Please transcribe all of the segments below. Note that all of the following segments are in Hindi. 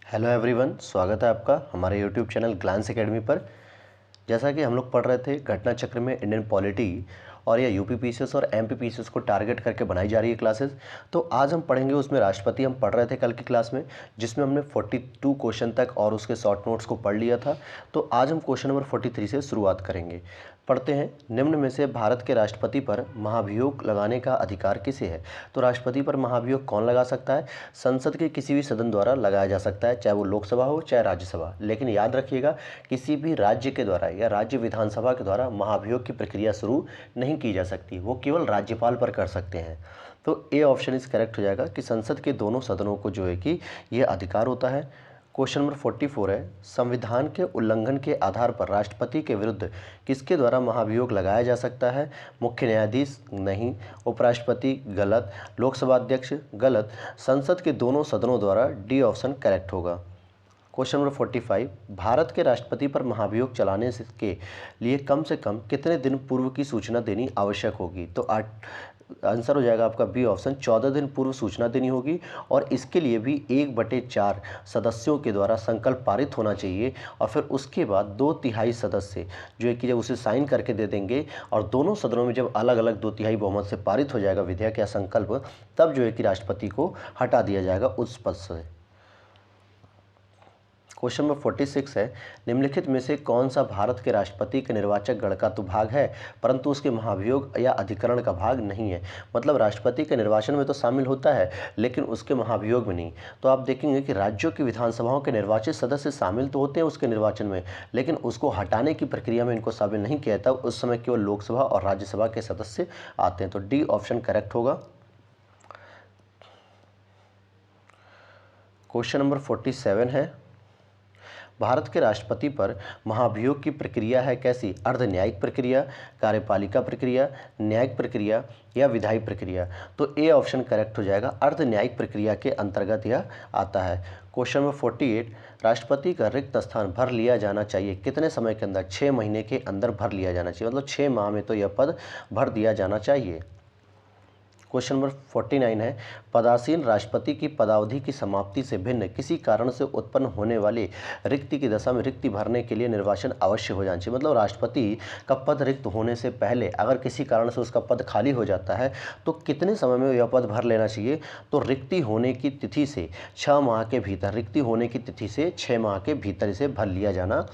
हेलो एवरीवन, स्वागत है आपका हमारे यूट्यूब चैनल ग्लांस एकेडमी पर। जैसा कि हम लोग पढ़ रहे थे घटना चक्र में इंडियन पॉलिटी और या यूपी पीसीएस और एमपी पीसीएस को टारगेट करके बनाई जा रही है क्लासेस। तो आज हम पढ़ेंगे उसमें राष्ट्रपति हम पढ़ रहे थे कल की क्लास में, जिसमें हमने 42 क्वेश्चन तक और उसके शॉर्ट नोट्स को पढ़ लिया था। तो आज हम क्वेश्चन नंबर 43 से शुरुआत करेंगे। पढ़ते हैं, निम्न में से भारत के राष्ट्रपति पर महाभियोग लगाने का अधिकार किसे है। तो राष्ट्रपति पर महाभियोग कौन लगा सकता है? संसद के किसी भी सदन द्वारा लगाया जा सकता है, चाहे वो लोकसभा हो चाहे राज्यसभा। लेकिन याद रखिएगा, किसी भी राज्य के द्वारा या राज्य विधानसभा के द्वारा महाभियोग की प्रक्रिया शुरू नहीं की जा सकती, वो केवल राज्यपाल पर कर सकते हैं। तो ए ऑप्शन इज करेक्ट हो जाएगा कि संसद के दोनों सदनों को जो है कि ये अधिकार होता है। क्वेश्चन नंबर 44 है, संविधान के उल्लंघन के आधार पर राष्ट्रपति के विरुद्ध किसके द्वारा महाभियोग लगाया जा सकता है? मुख्य न्यायाधीश नहीं, उपराष्ट्रपति गलत, लोकसभा अध्यक्ष गलत, संसद के दोनों सदनों द्वारा डी ऑप्शन करेक्ट होगा। क्वेश्चन नंबर 45, भारत के राष्ट्रपति पर महाभियोग चलाने के लिए कम से कम कितने दिन पूर्व की सूचना देनी आवश्यक होगी? तो आंसर हो जाएगा आपका बी ऑप्शन, 14 दिन पूर्व सूचना देनी होगी। और इसके लिए भी 1/4 सदस्यों के द्वारा संकल्प पारित होना चाहिए और फिर उसके बाद 2/3 सदस्य जो है कि जब उसे साइन करके दे देंगे और दोनों सदनों में जब अलग अलग 2/3 बहुमत से पारित हो जाएगा विधेयक या संकल्प, तब जो है कि राष्ट्रपति को हटा दिया जाएगा उस पद से। क्वेश्चन नंबर 46 है, निम्नलिखित में से कौन सा भारत के राष्ट्रपति के निर्वाचक गण का तो भाग है परंतु उसके महाभियोग या अधिकरण का भाग नहीं है? मतलब राष्ट्रपति के निर्वाचन में तो शामिल होता है लेकिन उसके महाभियोग में नहीं। तो आप देखेंगे कि राज्यों की विधानसभाओं के निर्वाचित सदस्य शामिल तो होते हैं उसके निर्वाचन में, लेकिन उसको हटाने की प्रक्रिया में इनको शामिल नहीं किया जाता। उस समय केवल लोकसभा और राज्यसभा के सदस्य आते हैं। तो डी ऑप्शन करेक्ट होगा। क्वेश्चन नंबर 47 है, भारत के राष्ट्रपति पर महाभियोग की प्रक्रिया है कैसी? अर्ध न्यायिक प्रक्रिया, कार्यपालिका प्रक्रिया, न्यायिक प्रक्रिया या विधायी प्रक्रिया? तो ए ऑप्शन करेक्ट हो जाएगा, अर्ध न्यायिक प्रक्रिया के अंतर्गत यह आता है। क्वेश्चन नंबर 48, राष्ट्रपति का रिक्त स्थान भर लिया जाना चाहिए कितने समय के अंदर? 6 महीने के अंदर भर लिया जाना चाहिए, मतलब 6 माह में तो यह पद भर दिया जाना चाहिए। क्वेश्चन नंबर 49 है, पदासीन राष्ट्रपति की पदावधि की समाप्ति से भिन्न किसी कारण से उत्पन्न होने वाले रिक्ति की दशा में रिक्ति भरने के लिए निर्वाचन अवश्य हो जाना चाहिए। मतलब राष्ट्रपति का पद रिक्त होने से पहले अगर किसी कारण से उसका पद खाली हो जाता है तो कितने समय में यह पद भर लेना चाहिए? तो रिक्ति होने की तिथि से 6 माह के भीतर, रिक्ति होने की तिथि से 6 माह के भीतर इसे भर लिया जाना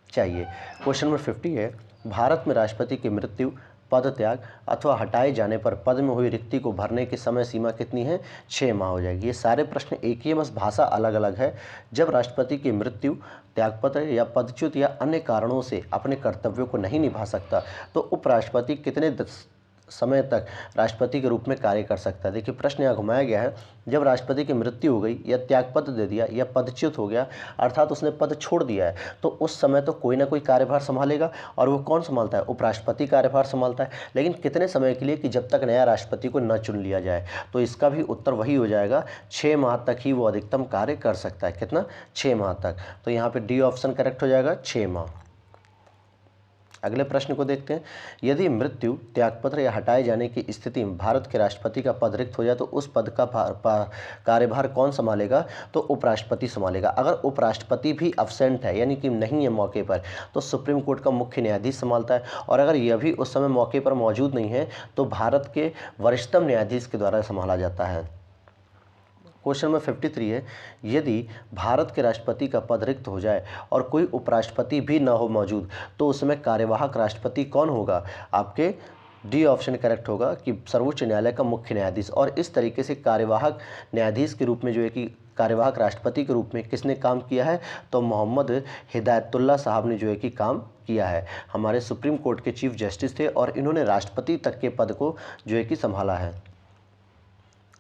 चाहिए। क्वेश्चन नंबर 50 है, भारत में राष्ट्रपति की मृत्यु, पद त्याग अथवा हटाए जाने पर पद में हुई रिक्ति को भरने की समय सीमा कितनी है? 6 माह हो जाएगी। ये सारे प्रश्न एक ही है, बस भाषा अलग अलग है। जब राष्ट्रपति की मृत्यु, त्यागपत्र या पदच्युत या अन्य कारणों से अपने कर्तव्यों को नहीं निभा सकता तो उपराष्ट्रपति कितने समय तक राष्ट्रपति के रूप में कार्य कर सकता है? देखिए प्रश्न यहाँ घुमाया गया है, जब राष्ट्रपति की मृत्यु हो गई या त्यागपत्र दे दिया या पदच्युत हो गया अर्थात उसने पद छोड़ दिया है, तो उस समय तो कोई ना कोई कार्यभार संभालेगा और वो कौन संभालता है? उपराष्ट्रपति कार्यभार संभालता है। लेकिन कितने समय के लिए? कि जब तक नया राष्ट्रपति को न चुन लिया जाए। तो इसका भी उत्तर वही हो जाएगा, 6 माह तक ही वो अधिकतम कार्य कर सकता है। कितना? 6 माह तक। तो यहाँ पे डी ऑप्शन करेक्ट हो जाएगा, 6 माह। अगले प्रश्न को देखते हैं, यदि मृत्यु, त्यागपत्र या हटाए जाने की स्थिति में भारत के राष्ट्रपति का पद रिक्त हो जाए तो उस पद का कार्यभार कौन संभालेगा? तो उपराष्ट्रपति संभालेगा। अगर उपराष्ट्रपति भी अब्सेंट है यानी कि नहीं है मौके पर, तो सुप्रीम कोर्ट का मुख्य न्यायाधीश संभालता है। और अगर यह भी उस समय मौके पर मौजूद नहीं है तो भारत के वरिष्ठतम न्यायाधीश के द्वारा संभाला जाता है। क्वेश्चन नंबर 53 है, यदि भारत के राष्ट्रपति का पद रिक्त हो जाए और कोई उपराष्ट्रपति भी न हो मौजूद तो उसमें कार्यवाहक राष्ट्रपति कौन होगा? आपके डी ऑप्शन करेक्ट होगा कि सर्वोच्च न्यायालय का मुख्य न्यायाधीश। और इस तरीके से कार्यवाहक न्यायाधीश के रूप में जो है कि कार्यवाहक राष्ट्रपति के रूप में किसने काम किया है? तो मोहम्मद हिदायतुल्लाह साहब ने जो है कि काम किया है। हमारे सुप्रीम कोर्ट के चीफ जस्टिस थे और इन्होंने राष्ट्रपति तक के पद को जो है कि संभाला है।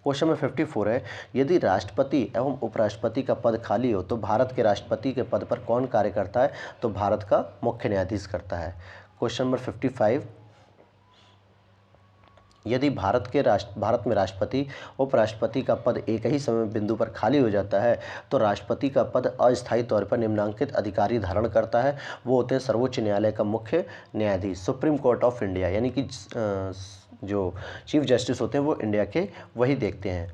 क्वेश्चन नंबर 54 है, यदि राष्ट्रपति एवं उपराष्ट्रपति का पद खाली हो तो भारत के राष्ट्रपति के पद पर कौन कार्य करता है? तो भारत का मुख्य न्यायाधीश करता है। क्वेश्चन नंबर 55, यदि भारत में राष्ट्रपति उपराष्ट्रपति का पद एक ही समय बिंदु पर खाली हो जाता है तो राष्ट्रपति का पद अस्थायी तौर पर निम्नांकित अधिकारी धारण करता है। वो होते हैं सर्वोच्च न्यायालय का मुख्य न्यायाधीश, सुप्रीम कोर्ट ऑफ इंडिया, यानी कि जो चीफ जस्टिस होते हैं वो इंडिया के वही देखते हैं।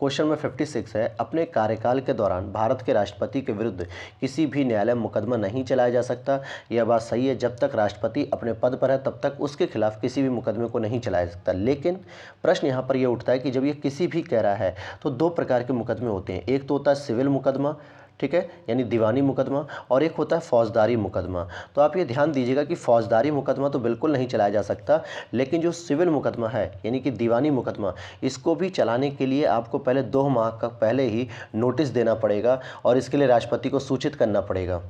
क्वेश्चन नंबर 56 है, अपने कार्यकाल के दौरान भारत के राष्ट्रपति के विरुद्ध किसी भी न्यायालय में मुकदमा नहीं चलाया जा सकता। यह बात सही है, जब तक राष्ट्रपति अपने पद पर है तब तक उसके खिलाफ किसी भी मुकदमे को नहीं चलाया जा सकता। लेकिन प्रश्न यहाँ पर यह उठता है कि जब ये किसी भी कह रहा है तो दो प्रकार के मुकदमे होते हैं, एक तो होता है सिविल मुकदमा, ठीक है, यानी दीवानी मुकदमा, और एक होता है फौजदारी मुकदमा। तो आप ये ध्यान दीजिएगा कि फौजदारी मुकदमा तो बिल्कुल नहीं चलाया जा सकता, लेकिन जो सिविल मुकदमा है यानी कि दीवानी मुकदमा, इसको भी चलाने के लिए आपको पहले 2 माह का पहले ही नोटिस देना पड़ेगा और इसके लिए राष्ट्रपति को सूचित करना पड़ेगा।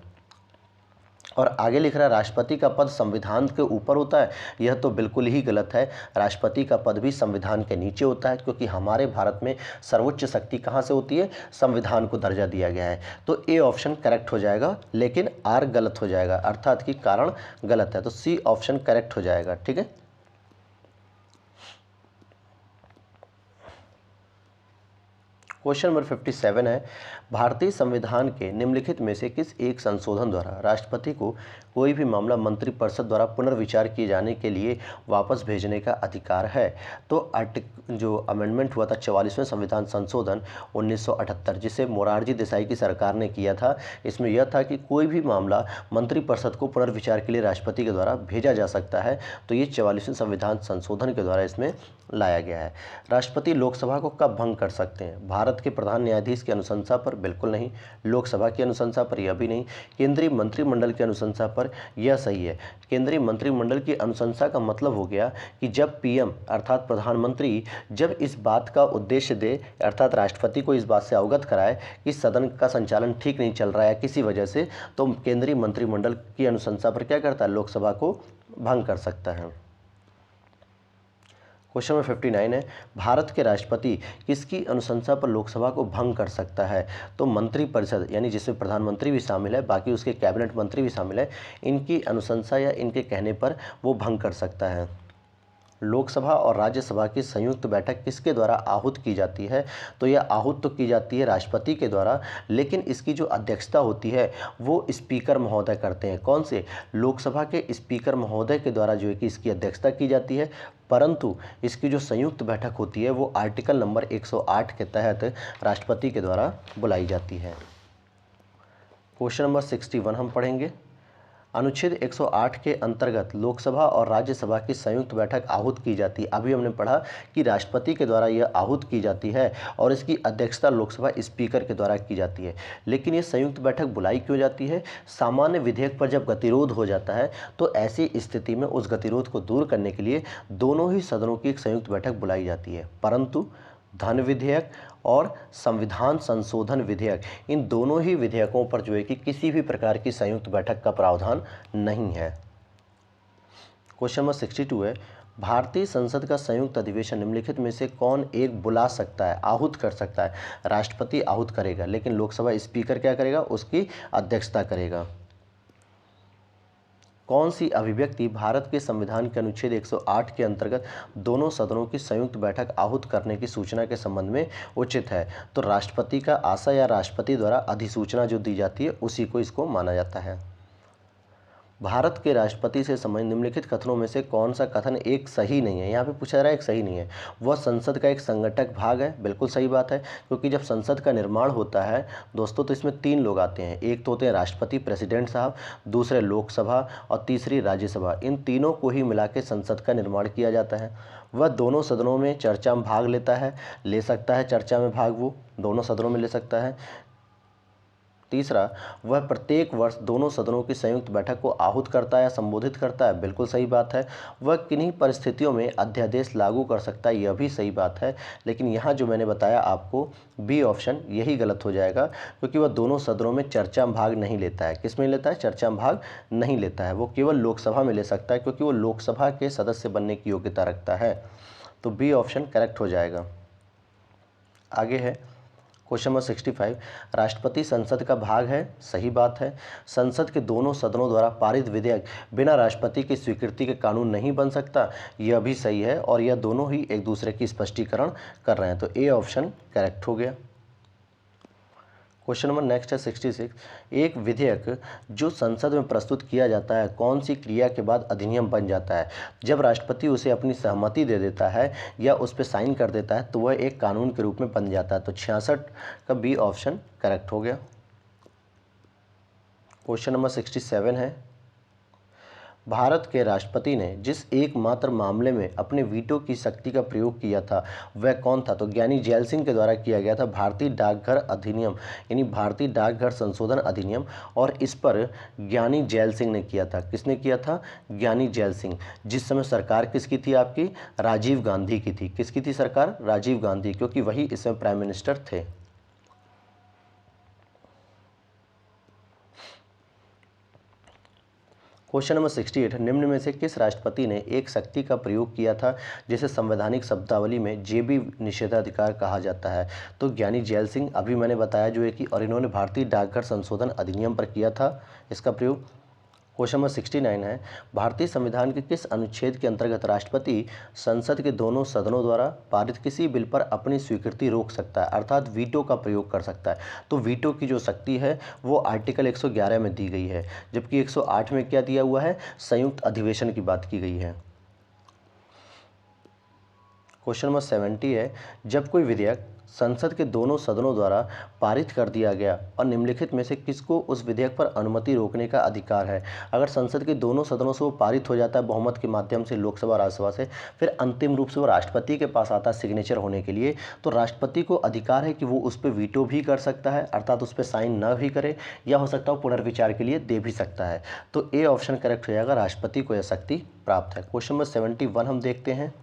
और आगे लिख रहा है राष्ट्रपति का पद संविधान के ऊपर होता है। यह तो बिल्कुल ही गलत है, राष्ट्रपति का पद भी संविधान के नीचे होता है, क्योंकि हमारे भारत में सर्वोच्च शक्ति कहाँ से होती है, संविधान को दर्जा दिया गया है। तो ए ऑप्शन करेक्ट हो जाएगा, लेकिन आर गलत हो जाएगा, अर्थात कि कारण गलत है, तो सी ऑप्शन करेक्ट हो जाएगा। ठीक है, क्वेश्चन नंबर 57 है, भारतीय संविधान के निम्नलिखित में से किस एक संशोधन द्वारा राष्ट्रपति को कोई भी मामला मंत्रिपरिषद द्वारा पुनर्विचार किए जाने के लिए वापस भेजने का अधिकार है? तो जो अमेंडमेंट हुआ था 44वें संविधान संशोधन 1978, जिसे मोरारजी देसाई की सरकार ने किया था, इसमें यह था कि कोई भी मामला मंत्रिपरिषद को पुनर्विचार के लिए राष्ट्रपति के द्वारा भेजा जा सकता है। तो ये 44वें संविधान संशोधन के द्वारा इसमें लाया गया है। राष्ट्रपति लोकसभा को कब भंग कर सकते हैं? भारत के प्रधान न्यायाधीश की अनुशंसा पर? बिल्कुल नहीं। लोकसभा की अनुशंसा पर? यह भी नहीं। केंद्रीय मंत्रिमंडल की अनुशंसा पर? यह सही है। केंद्रीय मंत्रिमंडल की अनुशंसा का मतलब हो गया कि जब पीएम अर्थात प्रधानमंत्री जब इस बात का उद्देश्य दे, अर्थात राष्ट्रपति को इस बात से अवगत कराए कि सदन का संचालन ठीक नहीं चल रहा है किसी वजह से, तो केंद्रीय मंत्रिमंडल की अनुशंसा पर क्या करता है, लोकसभा को भंग कर सकता है। क्वेश्चन नंबर 59 है, भारत के राष्ट्रपति किसकी अनुशंसा पर लोकसभा को भंग कर सकता है? तो मंत्रिपरिषद, यानी जिसमें प्रधानमंत्री भी शामिल है, बाकी उसके कैबिनेट मंत्री भी शामिल है, इनकी अनुशंसा या इनके कहने पर वो भंग कर सकता है। लोकसभा और राज्यसभा की संयुक्त बैठक किसके द्वारा आहूत की जाती है? तो यह आहूत तो की जाती है राष्ट्रपति के द्वारा, लेकिन इसकी जो अध्यक्षता होती है वो स्पीकर महोदय करते हैं। कौन से? लोकसभा के स्पीकर महोदय के द्वारा जो है कि इसकी अध्यक्षता की जाती है, परंतु इसकी जो संयुक्त बैठक होती है वो आर्टिकल नंबर 108 के तहत राष्ट्रपति के द्वारा बुलाई जाती है। क्वेश्चन नंबर 61 हम पढ़ेंगे। अनुच्छेद 108 के अंतर्गत लोकसभा और राज्यसभा की संयुक्त बैठक आहूत की जाती है। अभी हमने पढ़ा कि राष्ट्रपति के द्वारा यह आहूत की जाती है और इसकी अध्यक्षता लोकसभा स्पीकर के द्वारा की जाती है। लेकिन ये संयुक्त बैठक बुलाई क्यों जाती है? सामान्य विधेयक पर जब गतिरोध हो जाता है तो ऐसी स्थिति में उस गतिरोध को दूर करने के लिए दोनों ही सदनों की एक संयुक्त बैठक बुलाई जाती है। परंतु धन विधेयक और संविधान संशोधन विधेयक, इन दोनों ही विधेयकों पर जो है कि किसी भी प्रकार की संयुक्त बैठक का प्रावधान नहीं है। क्वेश्चन नंबर 62 है, भारतीय संसद का संयुक्त अधिवेशन निम्नलिखित में से कौन एक बुला सकता है, आहूत कर सकता है? राष्ट्रपति आहूत करेगा, लेकिन लोकसभा स्पीकर क्या करेगा, उसकी अध्यक्षता करेगा। कौन सी अभिव्यक्ति भारत के संविधान के अनुच्छेद 108 के अंतर्गत दोनों सदनों की संयुक्त बैठक आहूत करने की सूचना के संबंध में उचित है? तो राष्ट्रपति का आशय या राष्ट्रपति द्वारा अधिसूचना जो दी जाती है उसी को इसको माना जाता है। भारत के राष्ट्रपति से संबंधित निम्नलिखित कथनों में से कौन सा कथन एक सही नहीं है? यहाँ पे पूछा जा रहा है एक सही नहीं है। वह संसद का एक संगठक भाग है। बिल्कुल सही बात है, क्योंकि जब संसद का निर्माण होता है दोस्तों तो इसमें 3 लोग आते हैं। एक तो होते हैं राष्ट्रपति प्रेसिडेंट साहब, दूसरे लोकसभा और तीसरी राज्यसभा। इन तीनों को ही मिला के संसद का निर्माण किया जाता है। वह दोनों सदनों में चर्चा में भाग लेता है, ले सकता है चर्चा में भाग, वो दोनों सदनों में ले सकता है। तीसरा, वह प्रत्येक वर्ष दोनों सदनों की संयुक्त बैठक को आहूत करता है या संबोधित करता है। बिल्कुल सही बात है। वह किन्हीं परिस्थितियों में अध्यादेश लागू कर सकता है, यह भी सही बात है। लेकिन यहाँ जो मैंने बताया आपको, बी ऑप्शन यही गलत हो जाएगा, क्योंकि वह दोनों सदनों में चर्चा में भाग नहीं लेता है। किस में लेता है? चर्चा में भाग नहीं लेता है। वो केवल लोकसभा में ले सकता है, क्योंकि वो लोकसभा के सदस्य बनने की योग्यता रखता है। तो बी ऑप्शन करेक्ट हो जाएगा। आगे है क्वेश्चन नंबर 65, राष्ट्रपति संसद का भाग है। सही बात है। संसद के दोनों सदनों द्वारा पारित विधेयक बिना राष्ट्रपति की स्वीकृति के कानून नहीं बन सकता, यह भी सही है। और यह दोनों ही एक दूसरे की स्पष्टीकरण कर रहे हैं। तो ए ऑप्शन करेक्ट हो गया। क्वेश्चन नंबर नेक्स्ट है 66। एक विधेयक जो संसद में प्रस्तुत किया जाता है कौन सी क्रिया के बाद अधिनियम बन जाता है? जब राष्ट्रपति उसे अपनी सहमति दे देता है या उस पर साइन कर देता है तो वह एक कानून के रूप में बन जाता है। तो 66 का बी ऑप्शन करेक्ट हो गया। क्वेश्चन नंबर 67 है, भारत के राष्ट्रपति ने जिस एकमात्र मामले में अपने वीटो की शक्ति का प्रयोग किया था वह कौन था? तो ज्ञानी जैल सिंह के द्वारा किया गया था भारतीय डाकघर अधिनियम, यानी भारतीय डाकघर संशोधन अधिनियम। और इस पर ज्ञानी जैल सिंह ने किया था। किसने किया था? ज्ञानी जैल सिंह। जिस समय सरकार किसकी थी? आपकी राजीव गांधी की थी। किसकी थी सरकार? राजीव गांधी, क्योंकि वही इस समय प्राइम मिनिस्टर थे। क्वेश्चन नंबर 68, निम्न में से किस राष्ट्रपति ने एक शक्ति का प्रयोग किया था जिसे संवैधानिक शब्दावली में जेबी निषेधाधिकार कहा जाता है? तो ज्ञानी जैल सिंह, अभी मैंने बताया जो है कि, और इन्होंने भारतीय डाकघर संशोधन अधिनियम पर किया था इसका प्रयोग। क्वेश्चन नंबर 69 है, भारतीय संविधान के किस अनुच्छेद के अंतर्गत राष्ट्रपति संसद के दोनों सदनों द्वारा पारित किसी बिल पर अपनी स्वीकृति रोक सकता है, अर्थात वीटो का प्रयोग कर सकता है? तो वीटो की जो शक्ति है वो आर्टिकल 111 में दी गई है, जबकि 108 में क्या दिया हुआ है? संयुक्त अधिवेशन की बात की गई है। क्वेश्चन नंबर 70 है, जब कोई विधेयक संसद के दोनों सदनों द्वारा पारित कर दिया गया और निम्नलिखित में से किसको उस विधेयक पर अनुमति रोकने का अधिकार है? अगर संसद के दोनों सदनों से वो पारित हो जाता है बहुमत के माध्यम से, लोकसभा राज्यसभा से, फिर अंतिम रूप से वो राष्ट्रपति के पास आता है सिग्नेचर होने के लिए, तो राष्ट्रपति को अधिकार है कि वो उस पर वीटो भी कर सकता है, अर्थात उस पर साइन न भी करे, या हो सकता है पुनर्विचार के लिए दे भी सकता है। तो ए ऑप्शन करेक्ट हो जाएगा, राष्ट्रपति को यह शक्ति प्राप्त है। क्वेश्चन नंबर 71 हम देखते हैं।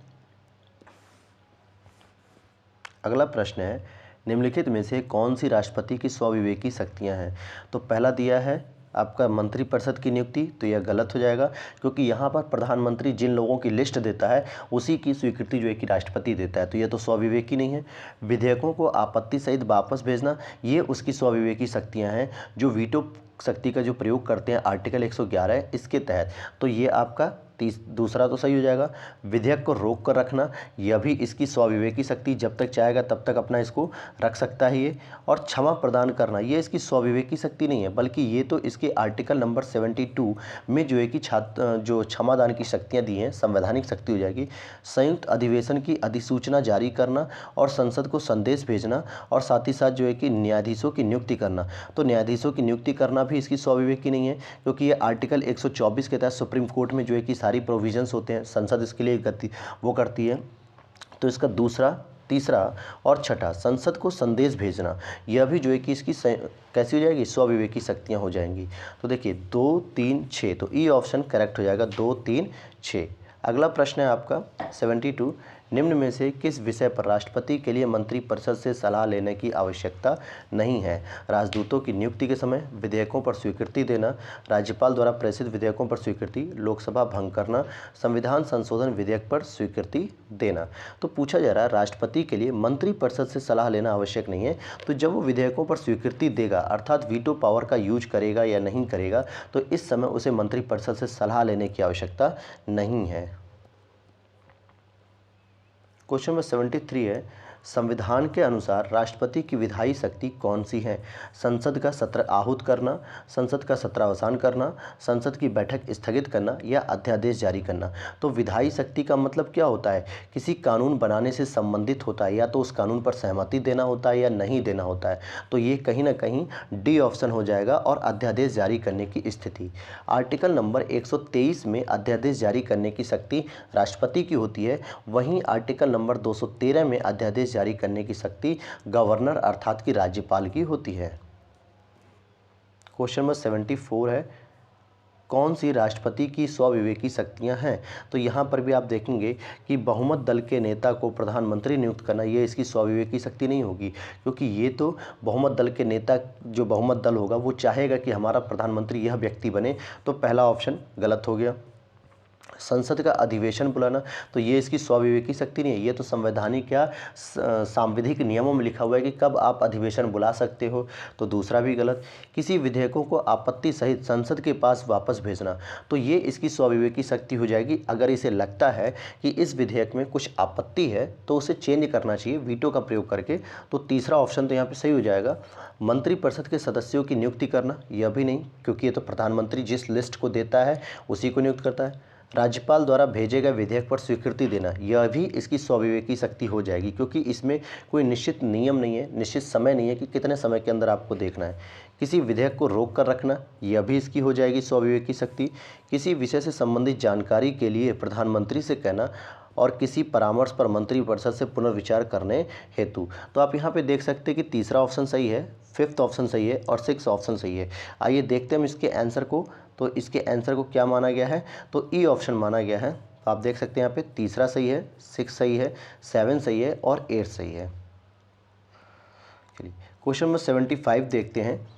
अगला प्रश्न है, निम्नलिखित में से कौन सी राष्ट्रपति की स्वविवेकी शक्तियां हैं? तो पहला दिया है आपका मंत्रिपरिषद की नियुक्ति, तो यह गलत हो जाएगा, क्योंकि यहाँ पर प्रधानमंत्री जिन लोगों की लिस्ट देता है उसी की स्वीकृति जो है कि राष्ट्रपति देता है, तो यह तो स्वविवेकी नहीं है। विधेयकों को आपत्ति सहित वापस भेजना, ये उसकी स्वविवेकी शक्तियाँ हैं जो वीटो शक्ति का जो प्रयोग करते हैं आर्टिकल 111 इसके तहत, तो ये आपका दूसरा तो सही हो जाएगा। विधेयक को रोक कर रखना, यह भी इसकी स्वविवेकी शक्ति, जब तक चाहेगा तब तक अपना इसको रख सकता है ये। और क्षमा प्रदान करना, ये इसकी स्वविवेकी शक्ति नहीं है, बल्कि ये तो इसके आर्टिकल नंबर 72 में जो है कि जो क्षमादान की शक्तियाँ दी हैं संवैधानिक शक्ति हो जाएगी। संयुक्त अधिवेशन की अधिसूचना जारी करना और संसद को संदेश भेजना, और साथ ही साथ जो है कि न्यायाधीशों की नियुक्ति करना, तो न्यायाधीशों की नियुक्ति करना भी इसकी स्वविवेकी नहीं है, क्योंकि ये आर्टिकल 124 के तहत सुप्रीम कोर्ट में जो है कि सारी प्रोविजंस होते हैं, संसद इसके लिए वो करती है। तो इसका दूसरा, तीसरा और छठा, संसद को संदेश भेजना, यह भी जो है कि इसकी कैसी हो जाएगी? स्वविवेकी शक्तियां हो जाएंगी। तो देखिए 2, 3, 6, तो ई ऑप्शन करेक्ट हो जाएगा, 2, 3, 6। अगला प्रश्न है आपका 72, निम्न में से किस विषय पर राष्ट्रपति के लिए मंत्रिपरिषद से सलाह लेने की आवश्यकता नहीं है? राजदूतों की नियुक्ति के समय, विधेयकों पर स्वीकृति देना, राज्यपाल द्वारा प्रेषित विधेयकों पर स्वीकृति, लोकसभा भंग करना, संविधान संशोधन विधेयक पर स्वीकृति देना। तो पूछा जा रहा है राष्ट्रपति के लिए मंत्रिपरिषद से सलाह लेना आवश्यक नहीं है, तो जब वो विधेयकों पर स्वीकृति देगा अर्थात वीटो पावर का यूज करेगा या नहीं करेगा, तो इस समय उसे मंत्रिपरिषद से सलाह लेने की आवश्यकता नहीं है। क्वेश्चन नंबर 73 है, संविधान के अनुसार राष्ट्रपति की विधायी शक्ति कौन सी है? संसद का सत्र आहूत करना, संसद का सत्र अवसान करना, संसद की बैठक स्थगित करना, या अध्यादेश जारी करना। तो विधायी शक्ति का मतलब क्या होता है? किसी कानून बनाने से संबंधित होता है, या तो उस कानून पर सहमति देना होता है या नहीं देना होता है। तो ये कहीं ना कहीं डी ऑप्शन हो जाएगा, और अध्यादेश जारी करने की स्थिति। आर्टिकल नंबर 123 में अध्यादेश जारी करने की शक्ति राष्ट्रपति की होती है, वहीं आर्टिकल नंबर 213 में अध्यादेश जारी करने की शक्ति गवर्नर अर्थात कि राज्यपाल की होती है। क्वेश्चन नंबर 74 है, कौन सी राष्ट्रपति की स्वविवेकी शक्तियां हैं? तो यहाँ पर भी आप देखेंगे कि बहुमत दल के नेता को प्रधानमंत्री नियुक्त करना, ये इसकी स्वविवेकी शक्ति नहीं होगी, क्योंकि ये तो बहुमत दल के नेता, जो बहुमत दल होगा वो चाहेगा कि हमारा प्रधानमंत्री यह व्यक्ति बने, तो पहला ऑप्शन गलत हो गया। संसद का अधिवेशन बुलाना, तो ये इसकी स्वाविवेकी शक्ति नहीं है, ये तो संवैधानिक या सांविधिक नियमों में लिखा हुआ है कि कब आप अधिवेशन बुला सकते हो। तो दूसरा भी गलत। किसी विधेयकों को आपत्ति सहित संसद के पास वापस भेजना, तो ये इसकी स्वाविवेकी शक्ति हो जाएगी। अगर इसे लगता है कि इस विधेयक में कुछ आपत्ति है तो उसे चेंज करना चाहिए वीटो का प्रयोग करके। तो तीसरा ऑप्शन तो यहाँ पे सही हो जाएगा। मंत्रिपरिषद के सदस्यों की नियुक्ति करना, यह भी नहीं, क्योंकि ये तो प्रधानमंत्री जिस लिस्ट को देता है उसी को नियुक्त करता है। राज्यपाल द्वारा भेजे गए विधेयक पर स्वीकृति देना, यह भी इसकी स्वाविवेकी शक्ति हो जाएगी, क्योंकि इसमें कोई निश्चित नियम नहीं है, निश्चित समय नहीं है कि कितने समय के अंदर आपको देखना है। किसी विधेयक को रोक कर रखना, यह भी इसकी हो जाएगी स्वाविवेकी शक्ति। किसी विषय से संबंधित जानकारी के लिए प्रधानमंत्री से कहना और किसी परामर्श पर मंत्रिपरिषद से पुनर्विचार करने हेतु। तो आप यहाँ पे देख सकते हैं कि तीसरा ऑप्शन सही है, फिफ्थ ऑप्शन सही है और सिक्स ऑप्शन सही है। आइए देखते हैं हम इसके आंसर को। तो इसके आंसर को क्या माना गया है, तो ई ऑप्शन माना गया है। तो आप देख सकते हैं यहाँ पे तीसरा सही है, 6 सही है, 7 सही है और 8 सही है। चलिए क्वेश्चन नंबर 75 देखते हैं।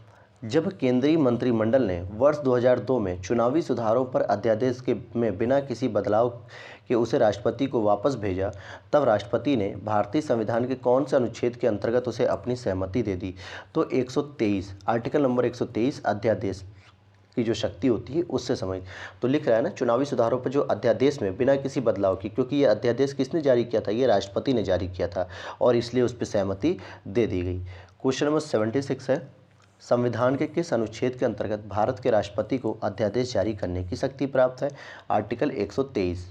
जब केंद्रीय मंत्रिमंडल ने वर्ष 2002 में चुनावी सुधारों पर अध्यादेश के में बिना किसी बदलाव के उसे राष्ट्रपति को वापस भेजा, तब राष्ट्रपति ने भारतीय संविधान के कौन से अनुच्छेद के अंतर्गत उसे अपनी सहमति दे दी। तो 123, आर्टिकल नंबर 123 अध्यादेश की जो शक्ति होती है उससे समझ। तो लिख रहा है ना, चुनावी सुधारों पर जो अध्यादेश में बिना किसी बदलाव की, क्योंकि ये अध्यादेश किसने जारी किया था, ये राष्ट्रपति ने जारी किया था और इसलिए उस पर सहमति दे दी गई। क्वेश्चन नंबर 76 है, संविधान के किस अनुच्छेद के अंतर्गत भारत के राष्ट्रपति को अध्यादेश जारी करने की शक्ति प्राप्त है। आर्टिकल 123।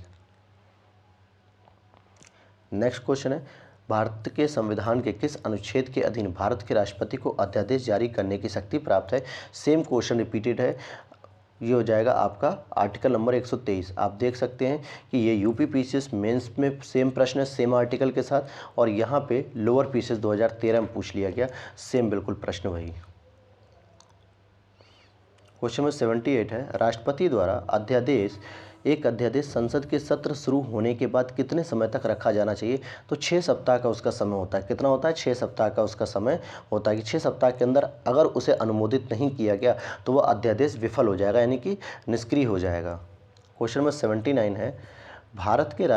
नेक्स्ट क्वेश्चन है, भारत के संविधान के किस अनुच्छेद के अधीन भारत के राष्ट्रपति को अध्यादेश जारी करने की शक्ति प्राप्त है। सेम क्वेश्चन रिपीटेड है, ये हो जाएगा आपका आर्टिकल नंबर 123। आप देख सकते हैं कि ये यूपी पीसीएस मेंस में सेम प्रश्न है, सेम आर्टिकल के साथ, और यहाँ पे लोअर पीसीएस 2013 में पूछ लिया गया, सेम बिल्कुल प्रश्न वही। क्वेश्चन नंबर 78 है, राष्ट्रपति द्वारा एक अध्यादेश संसद के सत्र शुरू होने के बाद कितने समय तक रखा जाना चाहिए। तो 6 सप्ताह का उसका समय होता है। कितना होता है, 6 सप्ताह का उसका समय होता है कि 6 सप्ताह के अंदर अगर उसे अनुमोदित नहीं किया गया तो वह अध्यादेश विफल हो जाएगा, यानी कि निष्क्रिय हो जाएगा। क्वेश्चन नंबर 79 है, भारत के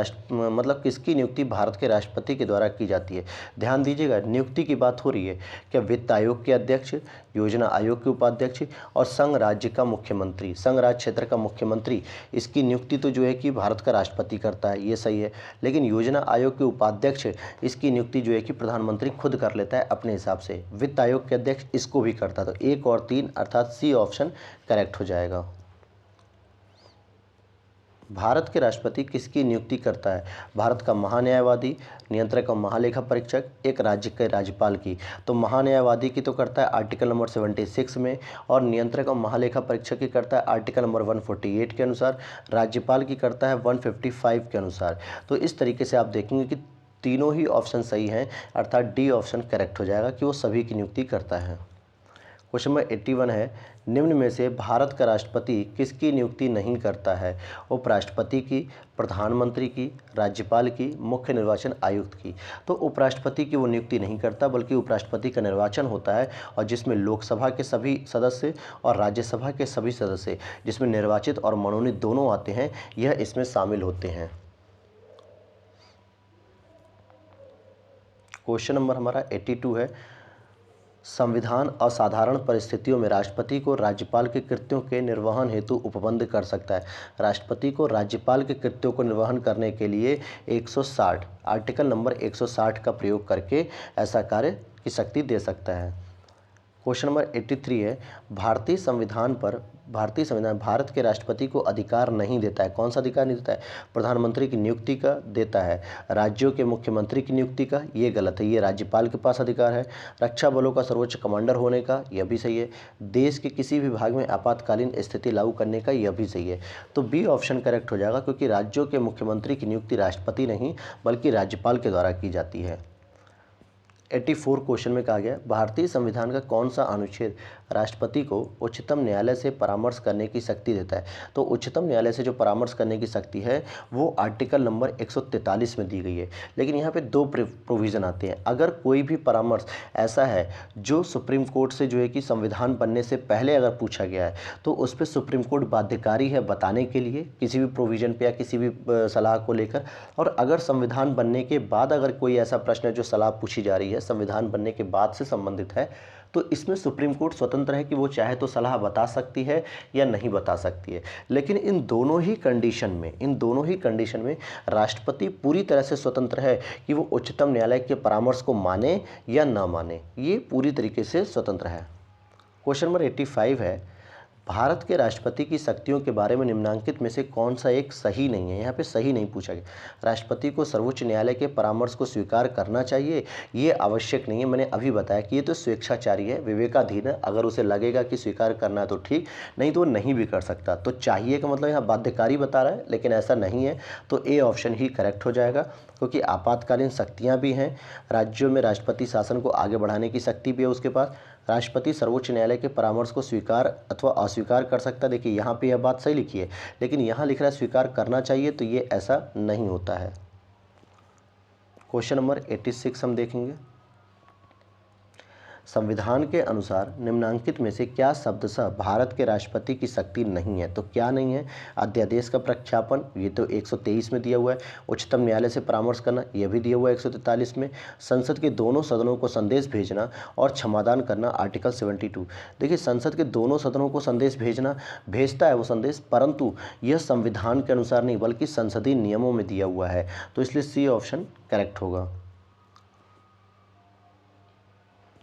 किसकी नियुक्ति भारत के राष्ट्रपति के द्वारा की जाती है। ध्यान दीजिएगा, नियुक्ति की बात हो रही है। क्या वित्त आयोग के अध्यक्ष, योजना आयोग के उपाध्यक्ष और संघ राज्य का मुख्यमंत्री, संघ राज्य क्षेत्र का मुख्यमंत्री, इसकी नियुक्ति तो जो है कि भारत का राष्ट्रपति करता है, ये सही है। लेकिन योजना आयोग के उपाध्यक्ष, इसकी नियुक्ति जो है कि प्रधानमंत्री खुद कर लेता है अपने हिसाब से। वित्त आयोग के अध्यक्ष इसको भी करता है। तो 1 और 3 अर्थात सी ऑप्शन करेक्ट हो जाएगा। भारत के राष्ट्रपति किसकी नियुक्ति करता है। भारत का महान्यायवादी, नियंत्रक और महालेखा परीक्षक, एक राज्य के राज्यपाल की। तो महान्यायवादी की तो करता है आर्टिकल नंबर 76 में, और नियंत्रक और महालेखा परीक्षक की करता है आर्टिकल नंबर 148 के अनुसार, राज्यपाल की करता है 155 के अनुसार। तो इस तरीके से आप देखेंगे कि तीनों ही ऑप्शन सही हैं, अर्थात डी ऑप्शन करेक्ट हो जाएगा कि वो सभी की नियुक्ति करता है। क्वेश्चन नंबर 81 है, निम्न में से भारत का राष्ट्रपति किसकी नियुक्ति नहीं करता है। उपराष्ट्रपति की, प्रधानमंत्री की, राज्यपाल की, मुख्य निर्वाचन आयुक्त की। तो उपराष्ट्रपति की वो नियुक्ति नहीं करता, बल्कि उपराष्ट्रपति का निर्वाचन होता है, और जिसमें लोकसभा के सभी सदस्य और राज्यसभा के सभी सदस्य, जिसमें निर्वाचित और मनोनीत दोनों आते हैं, यह इसमें शामिल होते हैं। क्वेश्चन नंबर हमारा 82 है, संविधान असाधारण परिस्थितियों में राष्ट्रपति को राज्यपाल के कृत्यों के निर्वहन हेतु उपबंध कर सकता है। राष्ट्रपति को राज्यपाल के कृत्यों को निर्वहन करने के लिए 160 आर्टिकल नंबर 160 का प्रयोग करके ऐसा कार्य की शक्ति दे सकता है। क्वेश्चन नंबर 83 है, भारतीय संविधान भारत के राष्ट्रपति को अधिकार नहीं देता है। कौन सा अधिकार नहीं देता है, प्रधानमंत्री की नियुक्ति का देता है, राज्यों के मुख्यमंत्री की नियुक्ति का, ये गलत है, ये राज्यपाल के पास अधिकार है। रक्षा बलों का सर्वोच्च कमांडर होने का, यह भी सही है। देश के किसी भी भाग में आपातकालीन स्थिति लागू करने का, यह भी सही है। तो बी ऑप्शन करेक्ट हो जाएगा, क्योंकि राज्यों के मुख्यमंत्री की नियुक्ति राष्ट्रपति नहीं बल्कि राज्यपाल के द्वारा की जाती है। 84 क्वेश्चन में कहा गया भारतीय संविधान का कौन सा अनुच्छेद राष्ट्रपति को उच्चतम न्यायालय से परामर्श करने की शक्ति देता है। तो उच्चतम न्यायालय से जो परामर्श करने की शक्ति है वो आर्टिकल नंबर 143 में दी गई है। लेकिन यहाँ पे दो प्रोविज़न आते हैं। अगर कोई भी परामर्श ऐसा है जो सुप्रीम कोर्ट से जो है कि संविधान बनने से पहले अगर पूछा गया है तो उस पर सुप्रीम कोर्ट बाध्यकारी है बताने के लिए किसी भी प्रोविज़न पे या किसी भी सलाह को लेकर। और अगर संविधान बनने के बाद अगर कोई ऐसा प्रश्न है जो सलाह पूछी जा रही है संविधान बनने के बाद से संबंधित है तो इसमें सुप्रीम कोर्ट स्वतंत्र है कि वो चाहे तो सलाह बता सकती है या नहीं बता सकती है। लेकिन इन दोनों ही कंडीशन में राष्ट्रपति पूरी तरह से स्वतंत्र है कि वो उच्चतम न्यायालय के परामर्श को माने या ना माने, ये पूरी तरीके से स्वतंत्र है। क्वेश्चन नंबर 85 है भारत के राष्ट्रपति की शक्तियों के बारे में निम्नलिखित में से कौन सा एक सही नहीं है। यहाँ पे सही नहीं पूछा गया। राष्ट्रपति को सर्वोच्च न्यायालय के परामर्श को स्वीकार करना चाहिए, ये आवश्यक नहीं है। मैंने अभी बताया कि ये तो स्वेच्छाचारी है, विवेकाधीन है। अगर उसे लगेगा कि स्वीकार करना है तो ठीक, नहीं तो वो नहीं भी कर सकता। तो चाहिए का मतलब यहाँ बाध्यकारी बता रहा है, लेकिन ऐसा नहीं है। तो ए ऑप्शन ही करेक्ट हो जाएगा, क्योंकि आपातकालीन शक्तियाँ भी हैं राज्यों में। राष्ट्रपति शासन को आगे बढ़ाने की शक्ति भी है उसके पास। राष्ट्रपति सर्वोच्च न्यायालय के परामर्श को स्वीकार अथवा अस्वीकार कर सकता है। देखिए यहाँ पे यह बात सही लिखी है, लेकिन यहाँ लिख रहा है स्वीकार करना चाहिए, तो ये ऐसा नहीं होता है। क्वेश्चन नंबर 86 हम देखेंगे। संविधान के अनुसार निम्नांकित में से क्या शब्दशः भारत के राष्ट्रपति की शक्ति नहीं है। तो क्या नहीं है? अध्यादेश का प्रख्यापन, ये तो 123 में दिया हुआ है। उच्चतम न्यायालय से परामर्श करना, यह भी दिया हुआ है 143 में। संसद के दोनों सदनों को संदेश भेजना और क्षमादान करना, आर्टिकल 72। देखिए संसद के दोनों सदनों को संदेश भेजता है वो संदेश, परंतु यह संविधान के अनुसार नहीं बल्कि संसदीय नियमों में दिया हुआ है। तो इसलिए सी ऑप्शन करेक्ट होगा।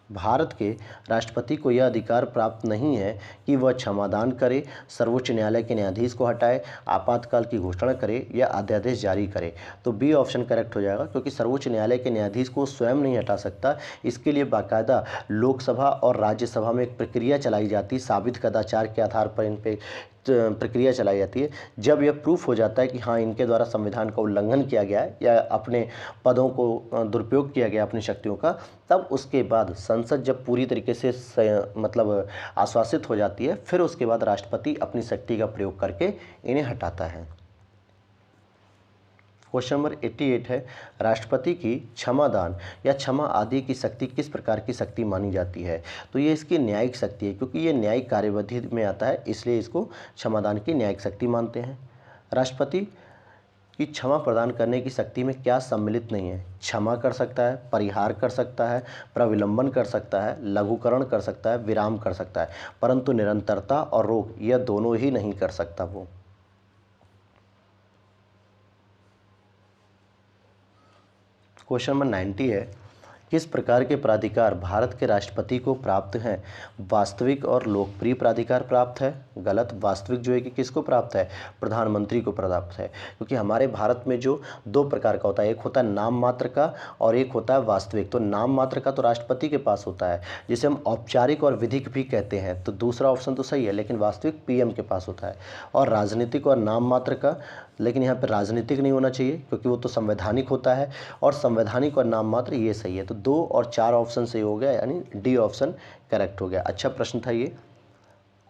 भारत के राष्ट्रपति को यह अधिकार प्राप्त नहीं है कि वह क्षमादान करे, सर्वोच्च न्यायालय के न्यायाधीश को हटाए, आपातकाल की घोषणा करे या अध्यादेश जारी करे। तो बी ऑप्शन करेक्ट हो जाएगा, क्योंकि सर्वोच्च न्यायालय के न्यायाधीश को स्वयं नहीं हटा सकता। इसके लिए बाकायदा लोकसभा और राज्यसभा में एक प्रक्रिया चलाई जाती है, साबित कदाचार के आधार पर इन पे प्रक्रिया चलाई जाती है। जब यह प्रूफ हो जाता है कि हाँ इनके द्वारा संविधान का उल्लंघन किया गया है या अपने पदों को दुरुपयोग किया गया अपनी शक्तियों का, तब उसके बाद संसद जब पूरी तरीके से मतलब आश्वासित हो जाती है, फिर उसके बाद राष्ट्रपति अपनी शक्ति का प्रयोग करके इन्हें हटाता है। क्वेश्चन नंबर 88 है राष्ट्रपति की क्षमादान या क्षमा आदि की शक्ति किस प्रकार की शक्ति मानी जाती है। तो ये इसकी न्यायिक शक्ति है, क्योंकि ये न्यायिक कार्यविधि में आता है, इसलिए इसको क्षमादान की न्यायिक शक्ति मानते हैं। राष्ट्रपति की क्षमा प्रदान करने की शक्ति में क्या सम्मिलित नहीं है? क्षमा कर सकता है, परिहार कर सकता है, प्रविलंबन कर सकता है, लघुकरण कर सकता है, विराम कर सकता है, परंतु निरंतरता और रोक यह दोनों ही नहीं कर सकता वो। क्वेश्चन नंबर 90 है किस प्रकार के प्राधिकार भारत के राष्ट्रपति को प्राप्त हैं? वास्तविक और लोकप्रिय प्राधिकार प्राप्त है। गलत। वास्तविक जो है कि किसको प्राप्त है? प्रधानमंत्री को प्राप्त है, क्योंकि हमारे भारत में जो दो प्रकार का होता है, एक होता है नाम मात्र का और एक होता है वास्तविक। तो नाम मात्र का तो राष्ट्रपति के पास होता है, जिसे हम औपचारिक और विधिक भी कहते हैं, तो दूसरा ऑप्शन तो सही है, लेकिन वास्तविक पीएम के पास होता है। और राजनीतिक और नाम मात्र का, लेकिन यहाँ पर राजनीतिक नहीं होना चाहिए क्योंकि वो तो संवैधानिक होता है, और संवैधानिक और नाम मात्र ये सही है। तो 2 और 4 ऑप्शन सही हो गया, यानी डी ऑप्शन करेक्ट हो गया। अच्छा प्रश्न था ये।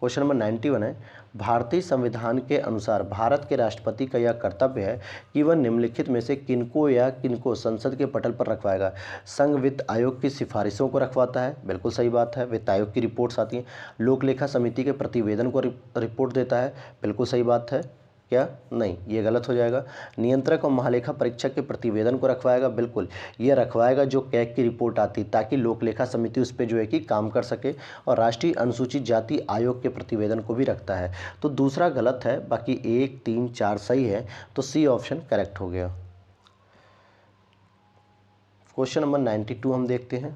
क्वेश्चन नंबर 91 है भारतीय संविधान के अनुसार भारत के राष्ट्रपति का यह कर्तव्य है कि वह निम्नलिखित में से किनको संसद के पटल पर रखवाएगा? संघ वित्त आयोग की सिफारिशों को रखवाता है, बिल्कुल सही बात है। वित्त आयोग की रिपोर्ट्स आती हैं। लोक लेखा समिति के प्रतिवेदन को रिपोर्ट देता है, बिल्कुल सही बात है। क्या? नहीं, ये गलत हो जाएगा। नियंत्रक और महालेखा परीक्षक के प्रतिवेदन को रखवाएगा, बिल्कुल ये रखवाएगा जो कैग की रिपोर्ट आती, ताकि लोक लेखा समिति उस पर जो है कि काम कर सके। और राष्ट्रीय अनुसूचित जाति आयोग के प्रतिवेदन को भी रखता है। तो दूसरा गलत है, बाकी 1, 3, 4 सही है। तो सी ऑप्शन करेक्ट हो गया। क्वेश्चन नंबर 92 हम देखते हैं।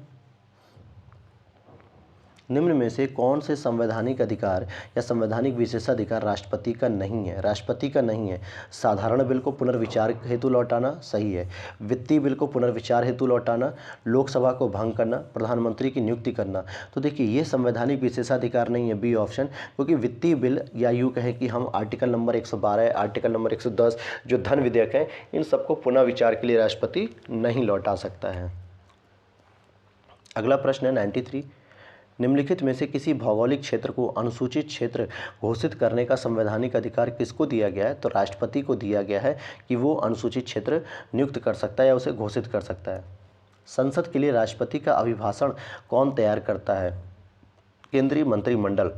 निम्न में से कौन से संवैधानिक अधिकार या संवैधानिक विशेषाधिकार राष्ट्रपति का नहीं है? राष्ट्रपति का नहीं है। साधारण बिल को पुनर्विचार हेतु लौटाना सही है। वित्तीय बिल को पुनर्विचार हेतु लौटाना, लोकसभा को भंग करना, प्रधानमंत्री की नियुक्ति करना। तो देखिए ये संवैधानिक विशेषाधिकार नहीं है, बी ऑप्शन, क्योंकि वित्तीय बिल या यूँ कहें कि हम आर्टिकल नंबर 112, आर्टिकल नंबर 110 जो धन विधेयक हैं, इन सबको पुनः विचार के लिए राष्ट्रपति नहीं लौटा सकता है। अगला प्रश्न है 93, निम्नलिखित में से किसी भौगोलिक क्षेत्र को अनुसूचित क्षेत्र घोषित करने का संवैधानिक अधिकार किसको दिया गया है? तो राष्ट्रपति को दिया गया है कि वो अनुसूचित क्षेत्र नियुक्त कर सकता है या उसे घोषित कर सकता है। संसद के लिए राष्ट्रपति का अभिभाषण कौन तैयार करता है? केंद्रीय मंत्रिमंडल,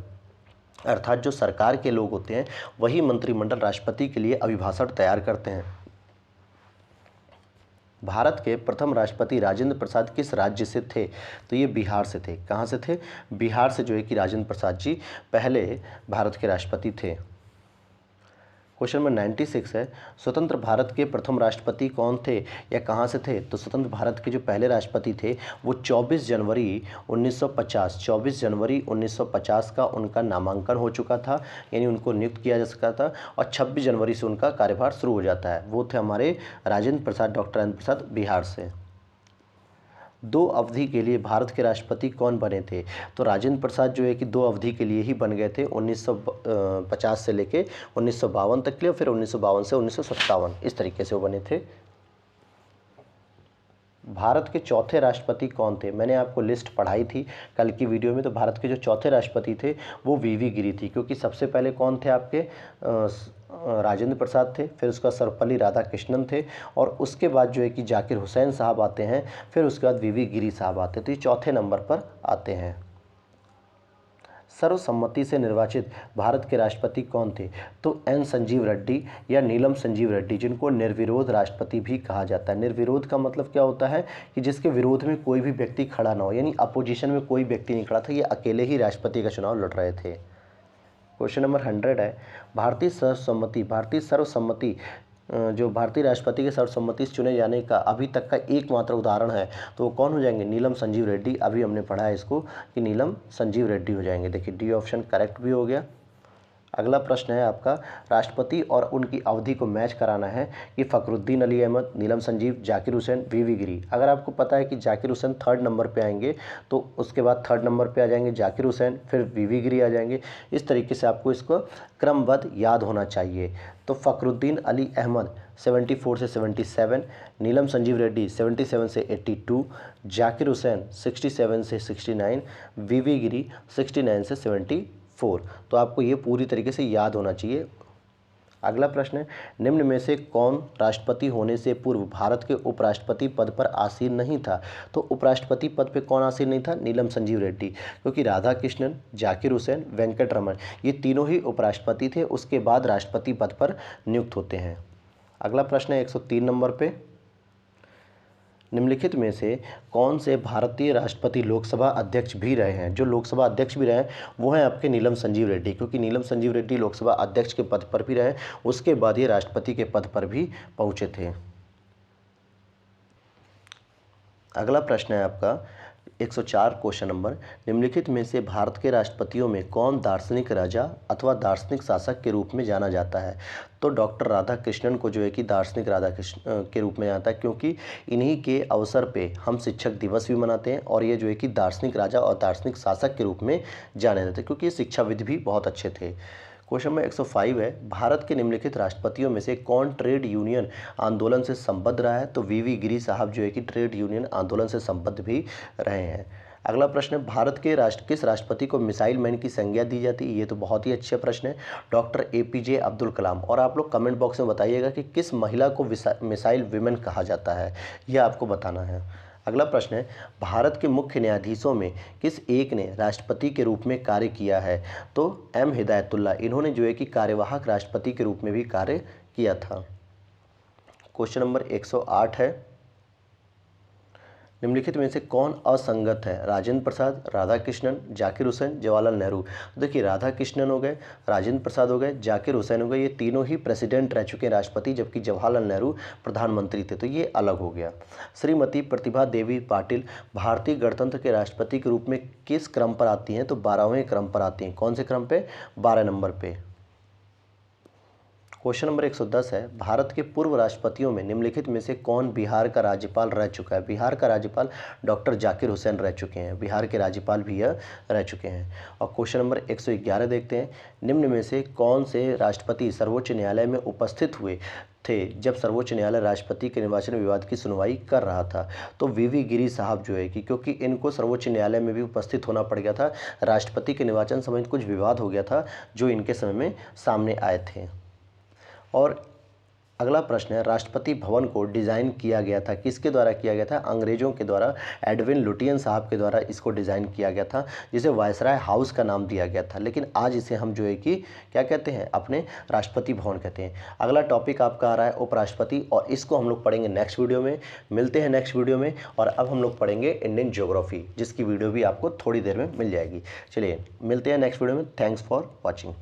अर्थात जो सरकार के लोग होते हैं वही मंत्रिमंडल राष्ट्रपति के लिए अभिभाषण तैयार करते हैं। भारत के प्रथम राष्ट्रपति राजेंद्र प्रसाद किस राज्य से थे? तो ये बिहार से थे। कहाँ से थे? बिहार से जो है कि राजेंद्र प्रसाद जी पहले भारत के राष्ट्रपति थे। क्वेश्चन नंबर 96 है, स्वतंत्र भारत के प्रथम राष्ट्रपति कौन थे या कहाँ से थे? तो स्वतंत्र भारत के जो पहले राष्ट्रपति थे वो 24 जनवरी 1950 का उनका नामांकन हो चुका था, यानी उनको नियुक्त किया जा सका था, और 26 जनवरी से उनका कार्यभार शुरू हो जाता है। वो थे हमारे राजेंद्र प्रसाद, डॉक्टर राजेंद्र प्रसाद, बिहार से। 2 अवधि के लिए भारत के राष्ट्रपति कौन बने थे? तो राजेंद्र प्रसाद जो है कि 2 अवधि के लिए ही बन गए थे, 1950 से लेके 1952 तक के लिए, फिर 1952 से 1957, इस तरीके से वो बने थे। भारत के चौथे राष्ट्रपति कौन थे? मैंने आपको लिस्ट पढ़ाई थी कल की वीडियो में। तो भारत के जो चौथे राष्ट्रपति थे वो वीवी गिरी थी, क्योंकि सबसे पहले कौन थे आपके? राजेंद्र प्रसाद थे, फिर उसका सर्वपल्ली राधाकृष्णन थे, और उसके बाद जो है कि जाकिर हुसैन साहब आते हैं, फिर उसके बाद वीवी गिरी साहब आते हैं। तो ये चौथे नंबर पर आते हैं। सर्वसम्मति से निर्वाचित भारत के राष्ट्रपति कौन थे? तो एन संजीव रेड्डी या नीलम संजीव रेड्डी, जिनको निर्विरोध राष्ट्रपति भी कहा जाता है। निर्विरोध का मतलब क्या होता है कि जिसके विरोध में कोई भी व्यक्ति खड़ा ना हो, यानी अपोजिशन में कोई व्यक्ति नहीं खड़ा था, ये अकेले ही राष्ट्रपति का चुनाव लड़ रहे थे। क्वेश्चन नंबर 100 है, भारतीय सर्वसम्मति जो भारतीय राष्ट्रपति के सर्वसम्मति से चुने जाने का अभी तक का एकमात्र उदाहरण है, तो वो कौन हो जाएंगे? नीलम संजीव रेड्डी। अभी हमने पढ़ा है इसको कि नीलम संजीव रेड्डी हो जाएंगे। देखिए डी ऑप्शन करेक्ट भी हो गया। अगला प्रश्न है आपका, राष्ट्रपति और उनकी अवधि को मैच कराना है कि फ़खरुद्दीन अली अहमद, नीलम संजीव, जाकिर हुसैन, वीवी गिरी। अगर आपको पता है कि जाकिर हुसैन 3rd नंबर पे आएंगे तो उसके बाद 3rd नंबर पे आ जाएंगे जाकिर हुसैन, फिर वीवी गिरी आ जाएंगे। इस तरीके से आपको इसको क्रमबद्ध याद होना चाहिए। तो फ़खरुद्दीन अली अहमद 74 से 77, नीलम संजीव रेड्डी 77 से 82, जाकिर हुसैन 67 से 69, वीवी गिरी 69 से 74। तो आपको ये पूरी तरीके से याद होना चाहिए। अगला प्रश्न है, निम्न में से कौन राष्ट्रपति होने से पूर्व भारत के उपराष्ट्रपति पद पर आसीन नहीं था? तो उपराष्ट्रपति पद पे कौन आसीन नहीं था? नीलम संजीव रेड्डी, क्योंकि राधाकृष्णन, जाकिर हुसैन, वेंकट रमन ये तीनों ही उपराष्ट्रपति थे, उसके बाद राष्ट्रपति पद पर नियुक्त होते हैं। अगला प्रश्न है 103 नंबर पे, निम्नलिखित में से कौन से भारतीय राष्ट्रपति लोकसभा अध्यक्ष भी रहे हैं? जो लोकसभा अध्यक्ष भी रहे हैं वो हैं आपके नीलम संजीव रेड्डी, क्योंकि नीलम संजीव रेड्डी लोकसभा अध्यक्ष के पद पर भी रहे, उसके बाद ये राष्ट्रपति के पद पर भी पहुंचे थे। अगला प्रश्न है आपका 104 क्वेश्चन नंबर, निम्नलिखित में से भारत के राष्ट्रपतियों में कौन दार्शनिक राजा अथवा दार्शनिक शासक के रूप में जाना जाता है? तो डॉक्टर राधाकृष्णन को जो है कि दार्शनिक राधाकृष्ण के रूप में जाता है, क्योंकि इन्हीं के अवसर पे हम शिक्षक दिवस भी मनाते हैं, और ये जो है कि दार्शनिक राजा और दार्शनिक शासक के रूप में जाने जाते हैं, क्योंकि ये शिक्षाविद भी बहुत अच्छे थे। क्वेश्चन नंबर 105 है, भारत के निम्नलिखित राष्ट्रपतियों में से कौन ट्रेड यूनियन आंदोलन से संबद्ध रहा है? तो वीवी गिरी साहब जो है कि ट्रेड यूनियन आंदोलन से संबद्ध भी रहे हैं। अगला प्रश्न है, भारत के किस राष्ट्रपति को मिसाइल मैन की संज्ञा दी जाती है? ये तो बहुत ही अच्छा प्रश्न है, डॉक्टर APJ अब्दुल कलाम। और आप लोग कमेंट बॉक्स में बताइएगा कि किस महिला को मिसाइल विमेन कहा जाता है, यह आपको बताना है। अगला प्रश्न है, भारत के मुख्य न्यायाधीशों में किस एक ने राष्ट्रपति के रूप में कार्य किया है? तो M हिदायतुल्लाह, इन्होंने जो है कि कार्यवाहक राष्ट्रपति के रूप में भी कार्य किया था। क्वेश्चन नंबर 108 है, निम्नलिखित में से कौन असंगत है? राजेंद्र प्रसाद, राधाकृष्णन, जाकिर हुसैन, जवाहरलाल नेहरू। देखिए राधाकृष्णन हो गए, राजेंद्र प्रसाद हो गए, जाकिर हुसैन हो गए, ये तीनों ही प्रेसिडेंट रह चुके हैं राष्ट्रपति, जबकि जवाहरलाल नेहरू प्रधानमंत्री थे, तो ये अलग हो गया। श्रीमती प्रतिभा देवी पाटिल भारतीय गणतंत्र के राष्ट्रपति के रूप में किस क्रम पर आती हैं? तो 12वें क्रम पर आती हैं। कौन से क्रम पे? 12 नंबर पे। क्वेश्चन नंबर 110 है, भारत के पूर्व राष्ट्रपतियों में निम्नलिखित में से कौन बिहार का राज्यपाल रह चुका है? बिहार का राज्यपाल डॉक्टर जाकिर हुसैन रह चुके हैं, बिहार के राज्यपाल भी यह रह चुके हैं। और क्वेश्चन नंबर 111 देखते हैं, निम्न में से कौन से राष्ट्रपति सर्वोच्च न्यायालय में उपस्थित हुए थे जब सर्वोच्च न्यायालय राष्ट्रपति के निर्वाचन विवाद की सुनवाई कर रहा था। तो वीवी गिरी साहब जो है कि क्योंकि इनको सर्वोच्च न्यायालय में भी उपस्थित होना पड़ गया था, राष्ट्रपति के निर्वाचन समय कुछ विवाद हो गया था जो इनके समय में सामने आए थे। और अगला प्रश्न है, राष्ट्रपति भवन को डिज़ाइन किया गया था, किसके द्वारा किया गया था? अंग्रेजों के द्वारा, एडविन लुटियन साहब के द्वारा इसको डिज़ाइन किया गया था, जिसे वायसराय हाउस का नाम दिया गया था। लेकिन आज इसे हम जो है कि क्या कहते हैं, अपने राष्ट्रपति भवन कहते हैं। अगला टॉपिक आपका आ रहा है उपराष्ट्रपति, और इसको हम लोग पढ़ेंगे नेक्स्ट वीडियो में। मिलते हैं नेक्स्ट वीडियो में। और अब हम लोग पढ़ेंगे इंडियन ज्योग्राफी, जिसकी वीडियो भी आपको थोड़ी देर में मिल जाएगी। चलिए मिलते हैं नेक्स्ट वीडियो में। Thanks for watching.